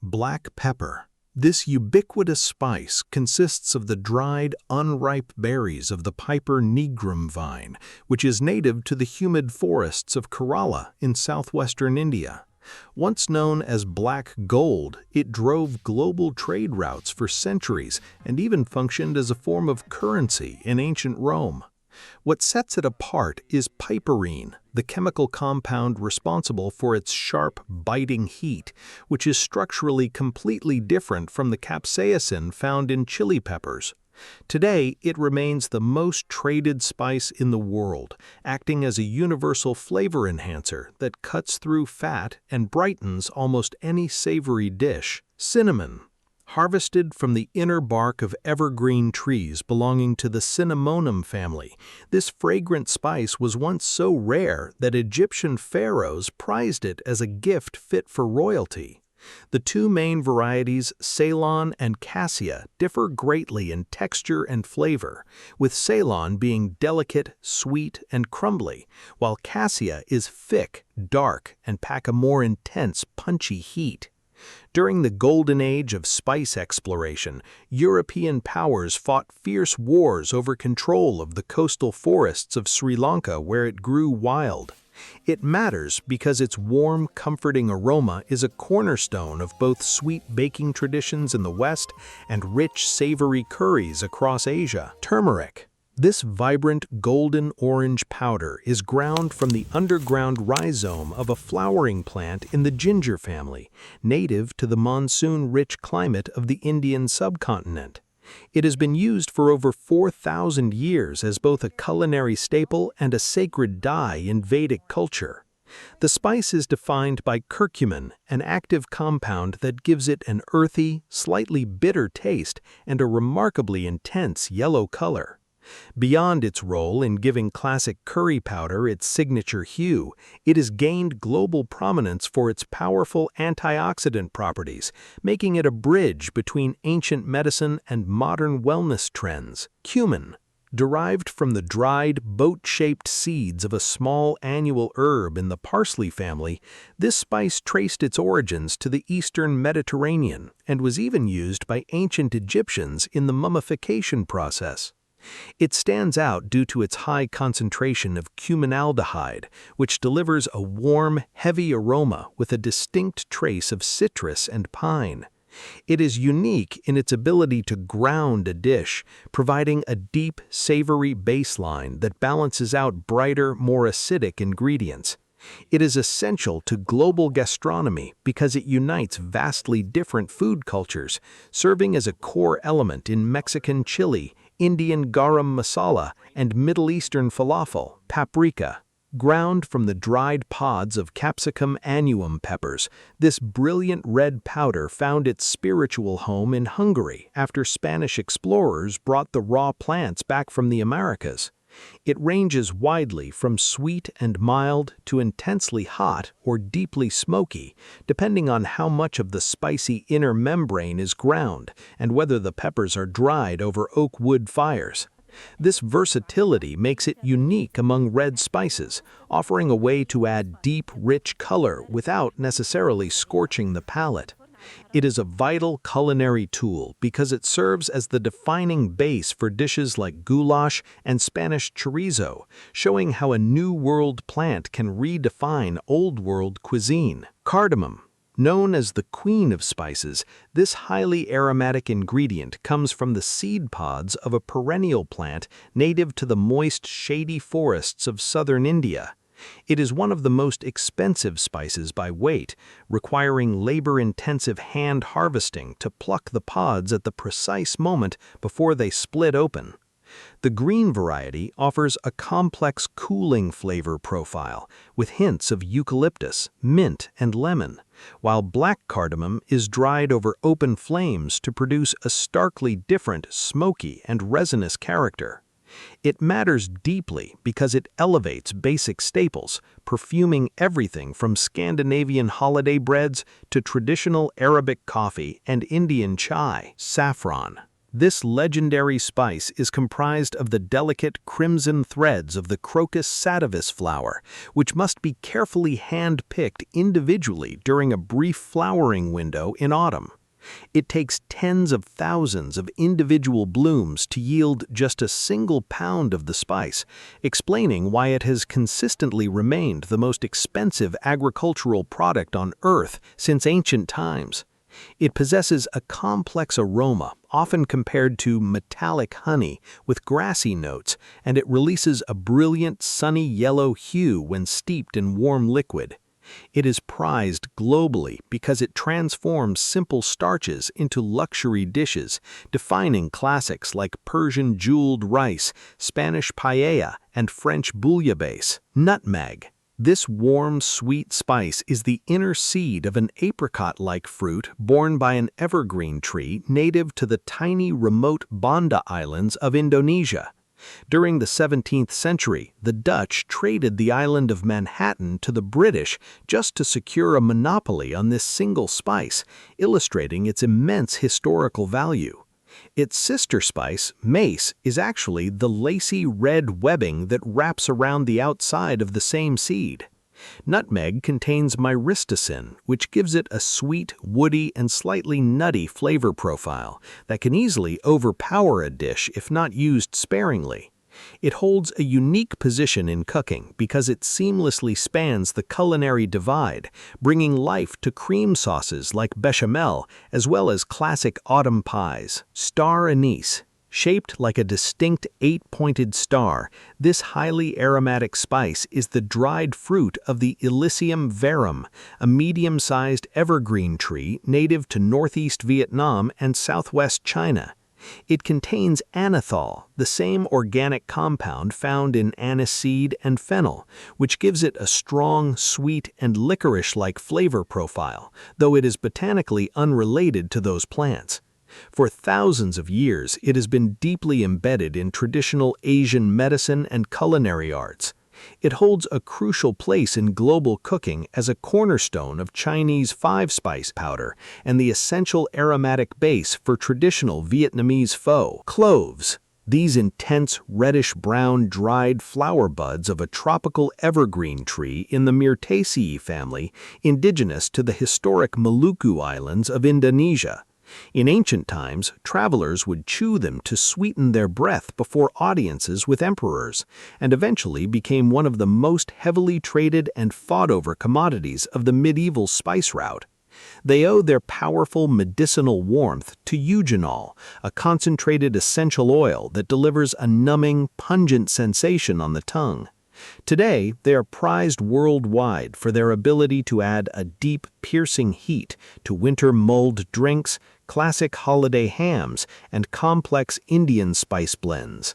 Black pepper. This ubiquitous spice consists of the dried, unripe berries of the Piper nigrum vine, which is native to the humid forests of Kerala in southwestern India. Once known as black gold, it drove global trade routes for centuries and even functioned as a form of currency in ancient Rome. What sets it apart is piperine, the chemical compound responsible for its sharp, biting heat, which is structurally completely different from the capsaicin found in chili peppers. Today, it remains the most traded spice in the world, acting as a universal flavor enhancer that cuts through fat and brightens almost any savory dish. Cinnamon. Harvested from the inner bark of evergreen trees belonging to the Cinnamonum family, this fragrant spice was once so rare that Egyptian pharaohs prized it as a gift fit for royalty. The two main varieties, Ceylon and Cassia, differ greatly in texture and flavor, with Ceylon being delicate, sweet, and crumbly, while Cassia is thick, dark, and pack a more intense, punchy heat. During the golden age of spice exploration, European powers fought fierce wars over control of the coastal forests of Sri Lanka where it grew wild. It matters because its warm, comforting aroma is a cornerstone of both sweet baking traditions in the West and rich, savory curries across Asia. Turmeric. This vibrant golden-orange powder is ground from the underground rhizome of a flowering plant in the ginger family, native to the monsoon-rich climate of the Indian subcontinent. It has been used for over 4,000 years as both a culinary staple and a sacred dye in Vedic culture. The spice is defined by curcumin, an active compound that gives it an earthy, slightly bitter taste and a remarkably intense yellow color. Beyond its role in giving classic curry powder its signature hue, it has gained global prominence for its powerful antioxidant properties, making it a bridge between ancient medicine and modern wellness trends. Cumin. Derived from the dried, boat-shaped seeds of a small annual herb in the parsley family, this spice traced its origins to the eastern Mediterranean and was even used by ancient Egyptians in the mummification process. It stands out due to its high concentration of cuminaldehyde, which delivers a warm, heavy aroma with a distinct trace of citrus and pine. It is unique in its ability to ground a dish, providing a deep, savory baseline that balances out brighter, more acidic ingredients. It is essential to global gastronomy because it unites vastly different food cultures, serving as a core element in Mexican chili, Indian garam masala, and Middle Eastern falafel. Paprika. Ground from the dried pods of Capsicum annuum peppers, this brilliant red powder found its spiritual home in Hungary after Spanish explorers brought the raw plants back from the Americas. It ranges widely from sweet and mild to intensely hot or deeply smoky, depending on how much of the spicy inner membrane is ground and whether the peppers are dried over oak wood fires. This versatility makes it unique among red spices, offering a way to add deep, rich color without necessarily scorching the palate. It is a vital culinary tool because it serves as the defining base for dishes like goulash and Spanish chorizo, showing how a New World plant can redefine Old World cuisine. Cardamom. Known as the queen of spices, this highly aromatic ingredient comes from the seed pods of a perennial plant native to the moist, shady forests of southern India. It is one of the most expensive spices by weight, requiring labor-intensive hand harvesting to pluck the pods at the precise moment before they split open. The green variety offers a complex cooling flavor profile with hints of eucalyptus, mint, and lemon, while black cardamom is dried over open flames to produce a starkly different smoky and resinous character. It matters deeply because it elevates basic staples, perfuming everything from Scandinavian holiday breads to traditional Arabic coffee and Indian chai. Saffron. This legendary spice is comprised of the delicate crimson threads of the Crocus sativus flower, which must be carefully hand-picked individually during a brief flowering window in autumn. It takes tens of thousands of individual blooms to yield just a single pound of the spice, explaining why it has consistently remained the most expensive agricultural product on Earth since ancient times. It possesses a complex aroma, often compared to metallic honey, with grassy notes, and it releases a brilliant sunny yellow hue when steeped in warm liquid. It is prized globally because it transforms simple starches into luxury dishes, defining classics like Persian jeweled rice, Spanish paella, and French bouillabaisse. Nutmeg. This warm, sweet spice is the inner seed of an apricot-like fruit borne by an evergreen tree native to the tiny remote Banda Islands of Indonesia. During the 17th century, the Dutch traded the island of Manhattan to the British just to secure a monopoly on this single spice, illustrating its immense historical value. Its sister spice, mace, is actually the lacy red webbing that wraps around the outside of the same seed. Nutmeg contains myristicin, which gives it a sweet, woody, and slightly nutty flavor profile that can easily overpower a dish if not used sparingly. It holds a unique position in cooking because it seamlessly spans the culinary divide, bringing life to cream sauces like bechamel as well as classic autumn pies. Star anise. Shaped like a distinct 8-pointed star, this highly aromatic spice is the dried fruit of the Illicium verum, a medium-sized evergreen tree native to northeast Vietnam and southwest China. It contains anethol, the same organic compound found in aniseed and fennel, which gives it a strong, sweet, and licorice-like flavor profile, though it is botanically unrelated to those plants. For thousands of years, it has been deeply embedded in traditional Asian medicine and culinary arts. It holds a crucial place in global cooking as a cornerstone of Chinese five-spice powder and the essential aromatic base for traditional Vietnamese pho. Cloves. These intense reddish-brown dried flower buds of a tropical evergreen tree in the Myrtaceae family, indigenous to the historic Maluku Islands of Indonesia. In ancient times, travelers would chew them to sweeten their breath before audiences with emperors, and eventually became one of the most heavily traded and fought-over commodities of the medieval spice route. They owe their powerful medicinal warmth to eugenol, a concentrated essential oil that delivers a numbing, pungent sensation on the tongue. Today, they are prized worldwide for their ability to add a deep, piercing heat to winter mulled drinks, classic holiday hams, and complex Indian spice blends.